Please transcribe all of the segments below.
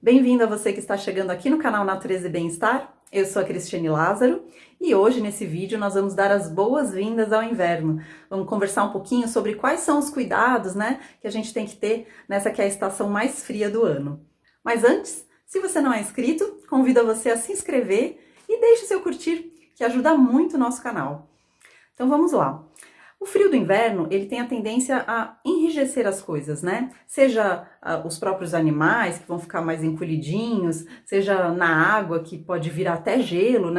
Bem-vindo a você que está chegando aqui no canal Natureza e Bem-Estar. Eu sou a Cristiane Lázaro e hoje nesse vídeo nós vamos dar as boas-vindas ao inverno. Vamos conversar um pouquinho sobre quais são os cuidados, que a gente tem que ter nessa que é a estação mais fria do ano. Mas antes, se você não é inscrito, convido você a se inscrever e deixe seu curtir, que ajuda muito o nosso canal. Então vamos lá. O frio do inverno, ele tem a tendência a enrijecer as coisas, Seja os próprios animais, que vão ficar mais encolhidinhos, seja na água, que pode virar até gelo,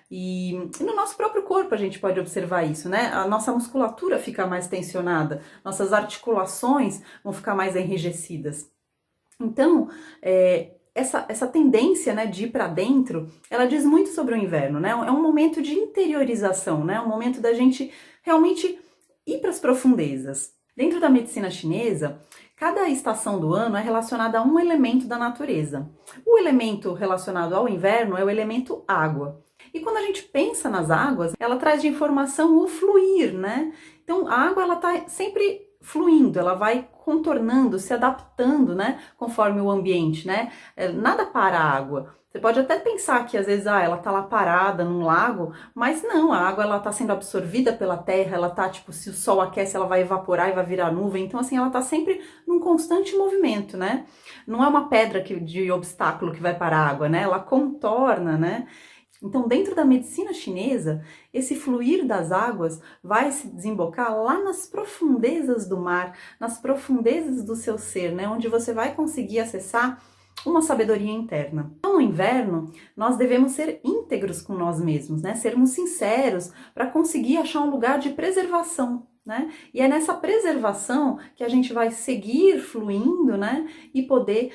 E no nosso próprio corpo a gente pode observar isso, A nossa musculatura fica mais tensionada, nossas articulações vão ficar mais enrijecidas. Então, essa tendência, de ir para dentro, ela diz muito sobre o inverno, É um momento de interiorização, Um momento da gente realmente ir para as profundezas. Dentro da medicina chinesa, cada estação do ano é relacionada a um elemento da natureza. O elemento relacionado ao inverno é o elemento água. E quando a gente pensa nas águas, ela traz de informação o fluir, Então a água ela está sempre fluindo, ela vai contornando, se adaptando, conforme o ambiente, Nada para a água. Você pode até pensar que às vezes ela tá lá parada num lago, mas não, a água ela tá sendo absorvida pela terra, ela tá se o sol aquece ela vai evaporar e vai virar nuvem, então assim ela tá sempre num constante movimento, Não é uma pedra de obstáculo que vai para a água, Ela contorna, Então, dentro da medicina chinesa, esse fluir das águas vai se desembocar lá nas profundezas do mar, nas profundezas do seu ser, Onde você vai conseguir acessar uma sabedoria interna. Então, no inverno, nós devemos ser íntegros com nós mesmos, Sermos sinceros para conseguir achar um lugar de preservação, E é nessa preservação que a gente vai seguir fluindo, E poder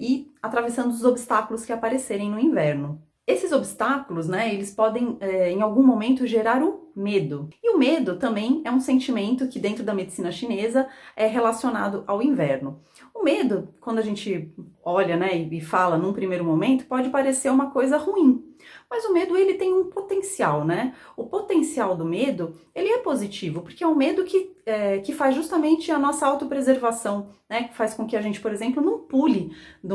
ir atravessando os obstáculos que aparecerem no inverno. Esses obstáculos, eles podem, em algum momento, gerar o medo. E o medo também é um sentimento que, dentro da medicina chinesa, é relacionado ao inverno. O medo, quando a gente olha, e fala num primeiro momento, pode parecer uma coisa ruim. Mas o medo, ele tem um potencial, O potencial do medo, ele é positivo, porque é um medo que faz justamente a nossa autopreservação, Que faz com que a gente, por exemplo, não pule de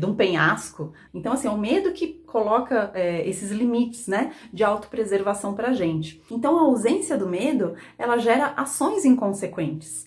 um penhasco. Então, assim, é o medo que coloca esses limites, de autopreservação pra gente. Então, a ausência do medo, ela gera ações inconsequentes,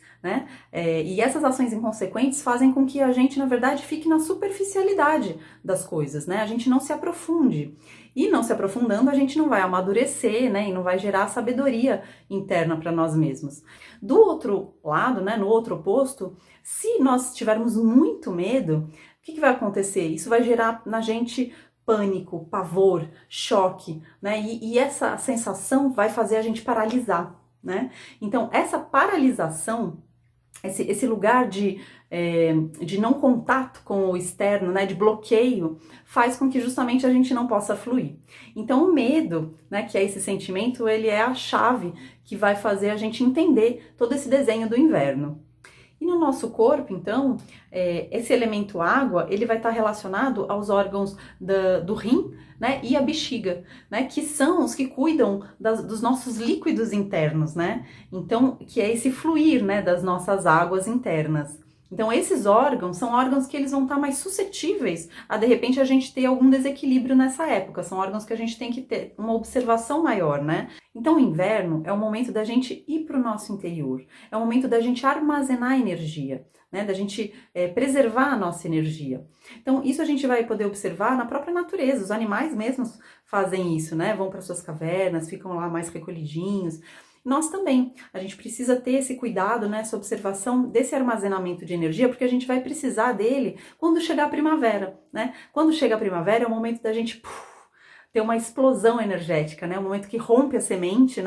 E essas ações inconsequentes fazem com que a gente, na verdade, fique na superficialidade das coisas, A gente não se aprofunde. E não se aprofundando, a gente não vai amadurecer, E não vai gerar sabedoria interna para nós mesmos. Do outro lado, no outro oposto, se nós tivermos muito medo, o que vai acontecer? Isso vai gerar na gente pânico, pavor, choque, E essa sensação vai fazer a gente paralisar, Então, essa paralisação, esse lugar de não contato com o externo, de bloqueio, faz com que justamente a gente não possa fluir. Então o medo, que é esse sentimento, ele é a chave que vai fazer a gente entender todo esse desenho do inverno. E no nosso corpo, então, esse elemento água, ele vai estar relacionado aos órgãos do rim, e a bexiga, que são os que cuidam dos nossos líquidos internos, Então, que é esse fluir, das nossas águas internas. Então, esses órgãos são órgãos que eles vão estar mais suscetíveis a, de repente, a gente ter algum desequilíbrio nessa época. São órgãos que a gente tem que ter uma observação maior, Então, o inverno é o momento da gente ir para o nosso interior. É o momento da gente armazenar energia, Da gente preservar a nossa energia. Então, isso a gente vai poder observar na própria natureza. Os animais mesmos fazem isso, Vão para suas cavernas, ficam lá mais recolhidinhos. Nós também, a gente precisa ter esse cuidado, essa observação desse armazenamento de energia, porque a gente vai precisar dele quando chegar a primavera, Quando chega a primavera é o momento da gente ter uma explosão energética, o momento que rompe a semente,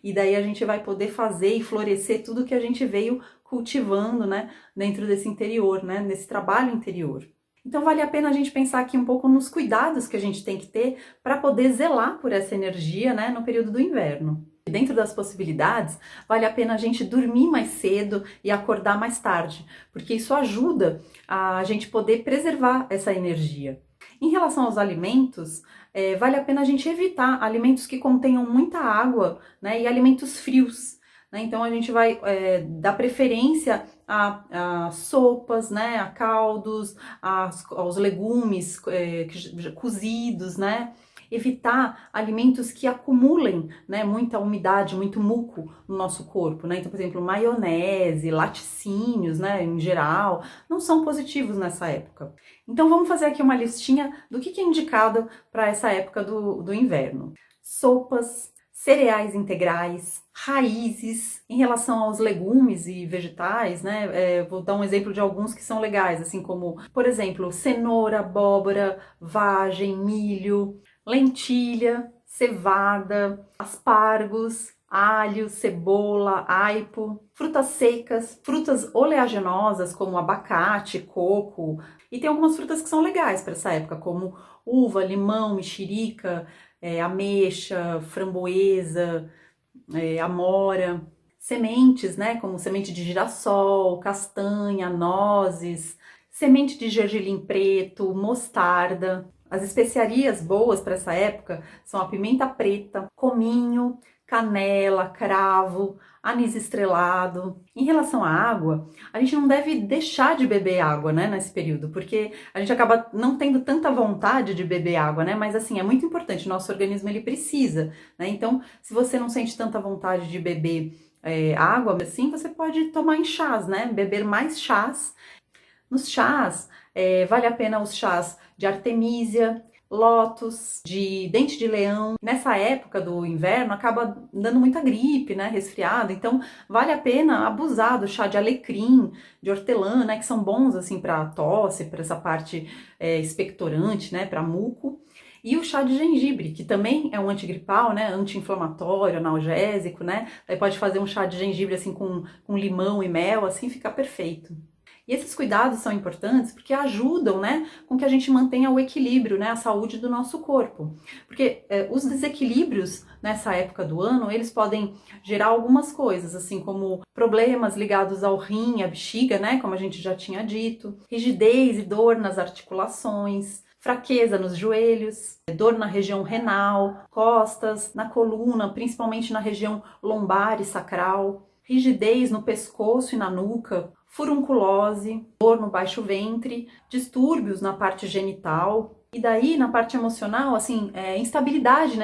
E daí a gente vai poder fazer e florescer tudo que a gente veio cultivando, dentro desse interior, nesse trabalho interior. Então vale a pena a gente pensar aqui um pouco nos cuidados que a gente tem que ter para poder zelar por essa energia, no período do inverno. Dentro das possibilidades, vale a pena a gente dormir mais cedo e acordar mais tarde, porque isso ajuda a gente poder preservar essa energia. Em relação aos alimentos, vale a pena a gente evitar alimentos que contenham muita água, e alimentos frios, né? Então a gente vai dar preferência a sopas, né? A caldos, aos legumes cozidos, né? Evitar alimentos que acumulem, né, muita umidade, muito muco no nosso corpo, né? Então, por exemplo, maionese, laticínios, né, em geral, não são positivos nessa época. Então, vamos fazer aqui uma listinha do que é indicado para essa época do inverno. Sopas, cereais integrais, raízes. Em relação aos legumes e vegetais, né, vou dar um exemplo de alguns que são legais, assim como, por exemplo, cenoura, abóbora, vagem, milho, lentilha, cevada, aspargos, alho, cebola, aipo, frutas secas, frutas oleaginosas como abacate, coco, e tem algumas frutas que são legais para essa época, como uva, limão, mexerica, ameixa, framboesa, amora, sementes, né, como semente de girassol, castanha, nozes, semente de gergelim preto, mostarda. As especiarias boas para essa época são a pimenta preta, cominho, canela, cravo, anis estrelado. Em relação à água, a gente não deve deixar de beber água, né, nesse período, porque a gente acaba não tendo tanta vontade de beber água, né, mas assim, é muito importante, nosso organismo ele precisa, né, então se você não sente tanta vontade de beber água, assim, você pode tomar em chás, né, beber mais chás. Nos chás, vale a pena os chás de artemisia, lótus, de dente de leão. Nessa época do inverno acaba dando muita gripe, né, resfriado, então vale a pena abusar do chá de alecrim, de hortelã, né, que são bons assim para tosse, para essa parte expectorante, né, para muco. E o chá de gengibre, que também é um antigripal, né, anti-inflamatório, analgésico, né, daí pode fazer um chá de gengibre assim com limão e mel, assim fica perfeito. E esses cuidados são importantes porque ajudam, né, com que a gente mantenha o equilíbrio, né, a saúde do nosso corpo. Porque os desequilíbrios nessa época do ano, eles podem gerar algumas coisas, assim como problemas ligados ao rim, à bexiga, né, como a gente já tinha dito, rigidez e dor nas articulações, fraqueza nos joelhos, dor na região renal, costas, na coluna, principalmente na região lombar e sacral, rigidez no pescoço e na nuca, furunculose, dor no baixo ventre, distúrbios na parte genital. E daí, na parte emocional, assim, instabilidade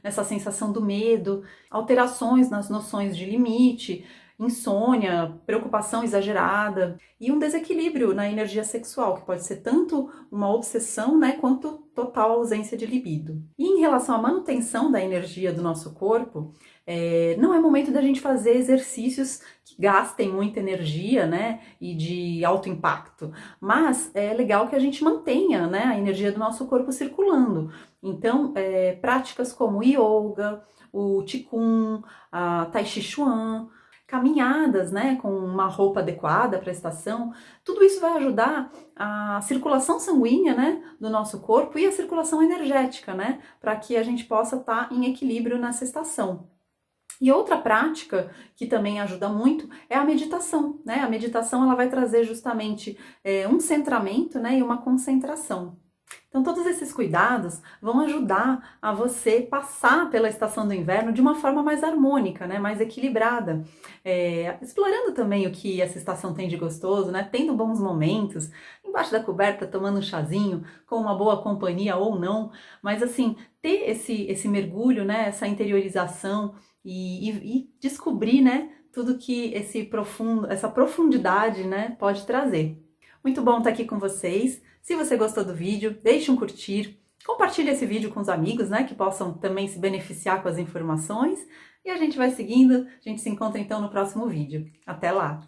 nessa sensação do medo, alterações nas noções de limite, insônia, preocupação exagerada e um desequilíbrio na energia sexual, que pode ser tanto uma obsessão, né, quanto total ausência de libido. E em relação à manutenção da energia do nosso corpo, não é momento da gente fazer exercícios que gastem muita energia, né, e de alto impacto, mas é legal que a gente mantenha, né, a energia do nosso corpo circulando. Então, práticas como yoga, o Qigong, a Tai Chi Chuan, caminhadas, né, com uma roupa adequada para a estação, tudo isso vai ajudar a circulação sanguínea, né, do nosso corpo e a circulação energética, né, para que a gente possa estar em equilíbrio nessa estação. E outra prática que também ajuda muito é a meditação, né? A meditação ela vai trazer justamente um centramento, né, e uma concentração. Então todos esses cuidados vão ajudar a você passar pela estação do inverno de uma forma mais harmônica, né, mais equilibrada, explorando também o que essa estação tem de gostoso, né, tendo bons momentos, embaixo da coberta, tomando um chazinho, com uma boa companhia ou não, mas assim, ter esse mergulho, né, essa interiorização e descobrir, né, tudo que essa profundidade, né, pode trazer. Muito bom estar aqui com vocês. Se você gostou do vídeo, deixe um curtir, compartilhe esse vídeo com os amigos, né, que possam também se beneficiar com as informações. E a gente vai seguindo, a gente se encontra então no próximo vídeo. Até lá!